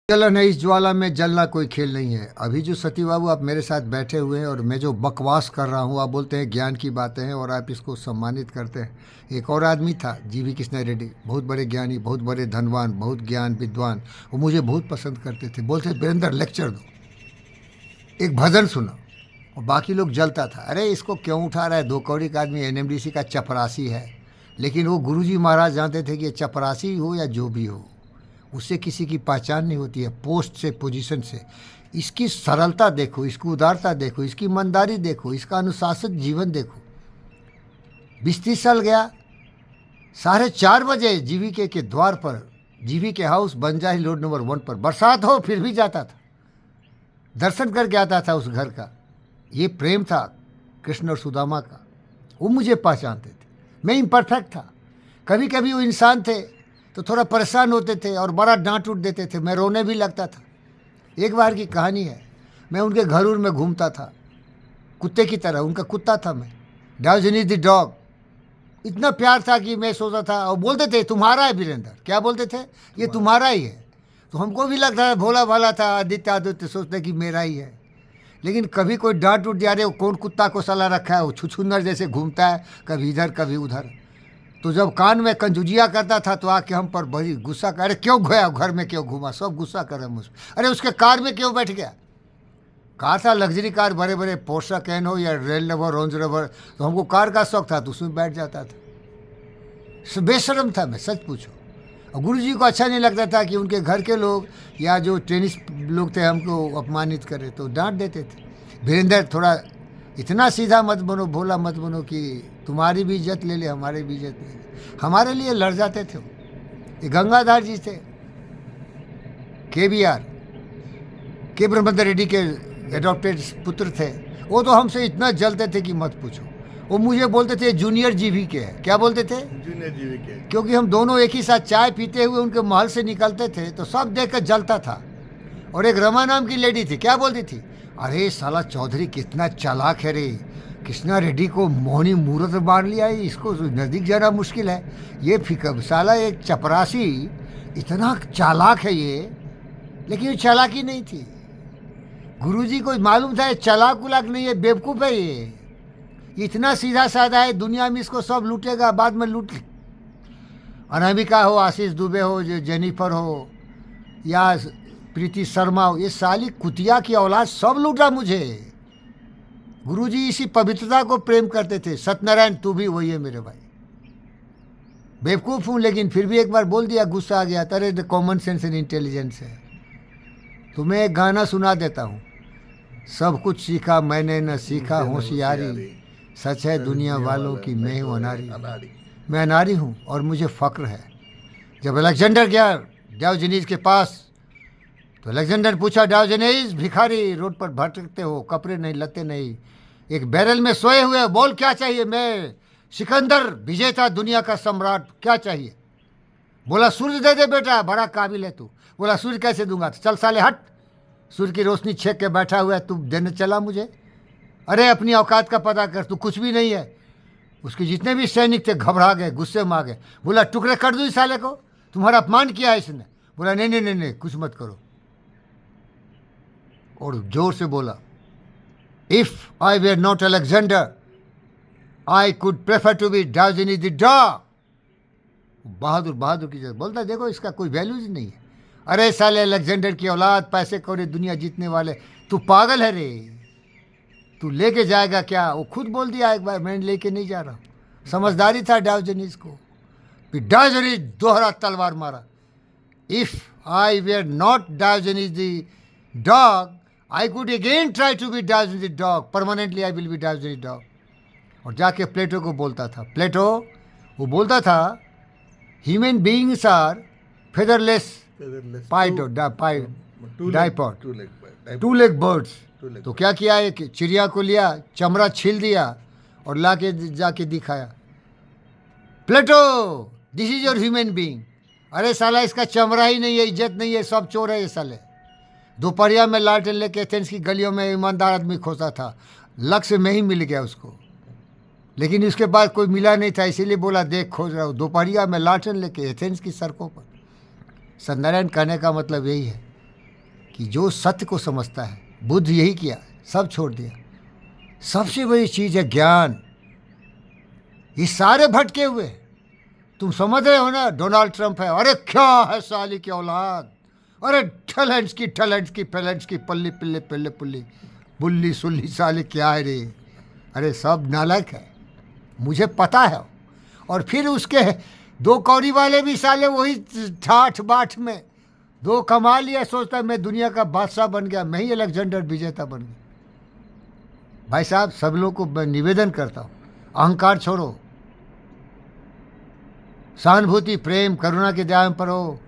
जलन है इस ज्वाला में, जलना कोई खेल नहीं है। अभी जो सती बाबू आप मेरे साथ बैठे हुए हैं और मैं जो बकवास कर रहा हूँ, आप बोलते हैं ज्ञान की बातें हैं और आप इसको सम्मानित करते हैं। एक और आदमी था जीवी कृष्णा रेड्डी, बहुत बड़े ज्ञानी, बहुत बड़े धनवान, बहुत ज्ञान विद्वान। वो मुझे बहुत पसंद करते थे, बोलते वीरेंद्र लेक्चर दो, एक भजन सुना। और बाकी लोग जलता था, अरे इसको क्यों उठा रहा है, दो कौड़ी का आदमी, एनएमडीसी का चपरासी है। लेकिन वो गुरुजी महाराज जानते थे कि ये चपरासी हो या जो भी हो, उससे किसी की पहचान नहीं होती है, पोस्ट से, पोजीशन से। इसकी सरलता देखो, इसकी उदारता देखो, इसकी ईमानदारी देखो, इसका अनुशासित जीवन देखो। 20-30 साल गया, 4:30 बजे जीवीके के द्वार पर, GVK house Banjari road number 1 पर, बरसात हो फिर भी जाता था, दर्शन करके आता था उस घर का। ये प्रेम था कृष्ण और सुदामा का। वो मुझे पहचानते थे, मैं इम्परफेक्ट था। कभी कभी वो इंसान थे तो थोड़ा परेशान होते थे और बड़ा डांट उठ देते थे, मैं रोने भी लगता था। एक बार की कहानी है, मैं उनके घर में घूमता था कुत्ते की तरह, उनका कुत्ता था मैं, डायोजेनिस द डॉग। इतना प्यार था कि मैं सोचता था, और बोलते थे तुम्हारा है वीरेंद्र, क्या बोलते थे, ये तुम्हारा ही है। तो हमको भी लगता था, भोला भाला था, आदित्य आदित्य सोचते कि मेरा ही है। लेकिन कभी कोई डांट उठ जा रहे, वो कौन कुत्ता को सलाह रखा है, वो छुछुंदर जैसे घूमता है, कभी इधर कभी उधर। तो जब कान में कंजूजिया करता था तो आके हम पर बड़ी गुस्सा कर, अरे क्यों गया घर में, क्यों घूमा, सब गुस्सा कर रहे मुझ। अरे उसके कार में क्यों बैठ गया। कार था लग्जरी कार, बड़े बड़े पोर्शा कैन हो या रेल रोवर, रेंज रोवर, तो हमको कार का शौक था तो उसमें बैठ जाता था। बेशरम था मैं, सच पूछो। और गुरुजी को अच्छा नहीं लगता था कि उनके घर के लोग या जो टेनिस लोग थे हमको अपमानित करे, तो डांट देते थे, वीरेंद्र थोड़ा इतना सीधा मत बनो, भोला मत बनो कि तुम्हारी भी इज्जत ले ले, हमारी भी इज्जत ले ले। हमारे लिए लड़ जाते थे। ये गंगाधर जी थे, KBR, के ब्रह्मदर रेड्डी के एडॉप्टेड पुत्र थे। वो तो हमसे इतना जलते थे कि मत पूछो। वो मुझे बोलते थे जूनियर जीवी के है, क्या बोलते थे, जूनियर जीवी के। क्योंकि हम दोनों एक ही साथ चाय पीते हुए उनके महल से निकलते थे तो सब देख कर जलता था। और एक रमा नाम की लेडी थी, क्या बोलती थी, अरे साला चौधरी कितना चालाक है रे, कृष्णा रेड्डी को मोहनी मूर्त बांध लिया है, इसको नज़दीक जाना मुश्किल है। ये फिक्र साला एक चपरासी इतना चालाक है ये, लेकिन ये चालाकी नहीं थी। गुरुजी को मालूम था ये चालाक उलाक नहीं है, बेवकूफ़ है ये, इतना सीधा साधा है, दुनिया में इसको सब लूटेगा, बाद में लूट। अनामिका हो, आशीष दुबे हो, जो जेनिफर हो या प्रीति शर्मा हो, ये साली कुतिया की औलाद सब लूटा मुझे। गुरुजी इसी पवित्रता को प्रेम करते थे। सत्यनारायण तू भी वही है मेरे भाई। बेवकूफ़ हूँ लेकिन फिर भी एक बार बोल दिया, गुस्सा आ गया, तेरे the common sense and intelligence है। तुम्हें एक गाना सुना देता हूँ, सब कुछ सीखा मैंने न सीखा होशियारी, सच है दुनिया वालों की मैं हूँ अनारी। मैं अनारी हूँ और मुझे फ़क्र है। जब अलेक्जेंडर गया डायोजेनिस के पास तो अलेक्जेंडर पूछा, डायोजेनिस भिखारी, रोड पर भटकते हो, कपड़े नहीं, लत्ते नहीं, एक बैरल में सोए हुए, बोल क्या चाहिए। मैं सिकंदर विजेता, दुनिया का सम्राट, क्या चाहिए। बोला सूर्य दे दे बेटा, बड़ा काबिल है तू। बोला सूर्य कैसे दूंगा, तो चल साले हट, सूर्य की रोशनी छेक के बैठा हुआ है, तू देने चला मुझे। अरे अपनी औकात का पता कर, तू कुछ भी नहीं है। उसके जितने भी सैनिक थे घबरा गए, गुस्से में आ गए। बोला टुकड़े कर दूँ इस साले को, तुम्हारा अपमान किया है इसने। बोला नहीं नहीं नहीं नहीं, कुछ मत करो। और जोर से बोला, if I were not Alexander I could prefer to be Diogenes the dog. बहादुर बहादुर की जगह बोलता, देखो इसका कोई वैल्यूज नहीं है। अरे साले अलेक्जेंडर की औलाद, पैसे कौड़ी दुनिया जीतने वाले, तू पागल है रे, तू लेके जाएगा क्या। वो खुद बोल दिया एक बार, मैं लेके नहीं जा रहा। समझदारी था डायोजेनिस को। फिर डायोजेनिस दोहरा तलवार मारा, if I were not Diogenes the dog I could again try to be Diogenes the dog, permanently I will be Diogenes dog. और जाके प्लेटो को बोलता था, प्लेटो वो बोलता था, human beings are featherless biped, two leg birds. तो क्या किया, एक चिड़िया को लिया, चमड़ा छील दिया और लाके जाके दिखाया, Plato this is your human being. अरे साला इसका चमड़ा ही नहीं है, इज्जत नहीं है, सब चोर है ये साले। दोपहरिया में लालटेन लेके एथेंस की गलियों में ईमानदार आदमी खोसा था, लक्ष्य में ही मिल गया उसको, लेकिन उसके बाद कोई मिला नहीं था, इसीलिए बोला देख खोज रहा हूँ। दोपहरिया में लालटेन लेके एथेंस की सड़कों पर। सत्यनारायण कहने का मतलब यही है, कि जो सत्य को समझता है, बुद्ध यही किया, सब छोड़ दिया। सबसे बड़ी चीज़ है ज्ञान। ये सारे भटके हुए, तुम समझ रहे हो ना, डोनाल्ड ट्रंप है, अरे क्या है साली की औलाद, अरे टैलेंट्स की पैलेंट्स की पल्ली पिल्ले पिल्ले पुल्ली बुल्ली सुल्ली साली क्या है रे, अरे सब नालायक है, मुझे पता है। और फिर उसके दो कौड़ी वाले भी साले वही ठाठ बाट में दो कमा लिया, सोचता है मैं दुनिया का बादशाह बन गया, मैं ही अलेक्जेंडर विजेता बन गया। भाई साहब, सब लोगों को मैं निवेदन करता हूँ, अहंकार छोड़ो, सहानुभूति प्रेम करुणा के दाम पर हो।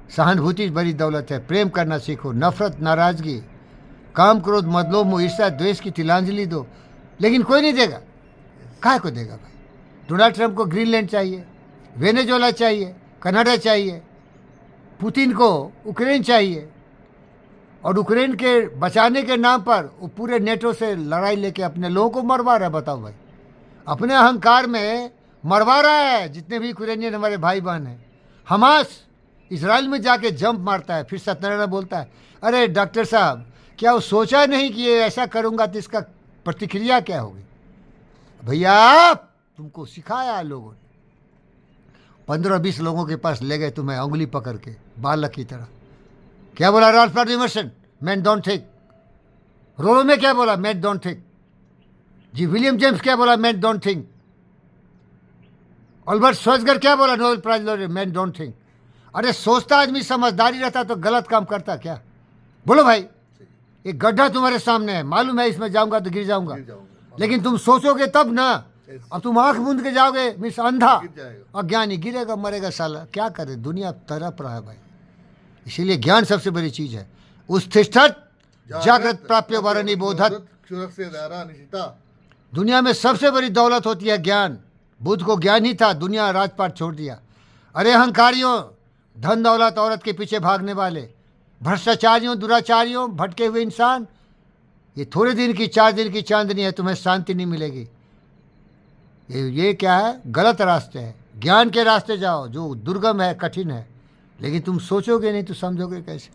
सहानुभूति बड़ी दौलत है, प्रेम करना सीखो, नफरत नाराजगी काम क्रोध मद लोभ मोह ईर्ष्या द्वेष की तिलांजलि दो। लेकिन कोई नहीं देगा, काहे को देगा भाई। डोनाल्ड ट्रंप को ग्रीनलैंड चाहिए, वेनेजुएला चाहिए, कनाडा चाहिए, पुतिन को यूक्रेन चाहिए, और यूक्रेन के बचाने के नाम पर वो पूरे नेटो से लड़ाई लेके अपने लोगों को मरवा रहा है। बताओ भाई, अपने अहंकार में मरवा रहा है जितने भी यूक्रेनियन हमारे भाई बहन हैं। हमास इजराइल में जाके जंप मारता है, फिर सत्यनारायण बोलता है अरे डॉक्टर साहब क्या वो सोचा नहीं कि ये ऐसा करूँगा तो इसका प्रतिक्रिया क्या होगी। भैया तुमको सिखाया लोगों ने, 15-20 लोगों के पास ले गए तुम्हें उंगली पकड़ के बालक की तरह। क्या बोला Ralph Waldo Emerson, man don't think. रोलो में क्या बोला, मैन डोंट थिंक। जी विलियम जेम्स क्या बोला, man don't think. Albert Schweitzer क्या बोला, Nobel prize laureate, man don't think. अरे सोचता आदमी समझदारी रहता तो गलत काम करता क्या। बोलो भाई, एक गड्ढा तुम्हारे सामने है, मालूम है इसमें जाऊंगा तो गिर जाऊंगा, लेकिन तुम सोचोगे तब ना। अब तुम आंख मूंद के जाओगे, मिस अंधा अज्ञानी, गिरेगा मरेगा साला, क्या करे, दुनिया तरफ रहा है भाई। इसीलिए ज्ञान सबसे बड़ी चीज है। उत्तिष्ठत जागृत प्राप्य वरणी बोधत। दुनिया में सबसे बड़ी दौलत होती है ज्ञान। बुद्ध को ज्ञान ही था, दुनिया राजपाट छोड़ दिया। अरे अहंकारियों, धन दौलत औरत के पीछे भागने वाले, भ्रष्टाचारियों, दुराचारियों, भटके हुए इंसान, ये थोड़े दिन की 4 दिन की चांदनी है, तुम्हें शांति नहीं मिलेगी। ये क्या है, गलत रास्ते हैं। ज्ञान के रास्ते जाओ जो दुर्गम है, कठिन है, लेकिन तुम सोचोगे नहीं तो समझोगे कैसे।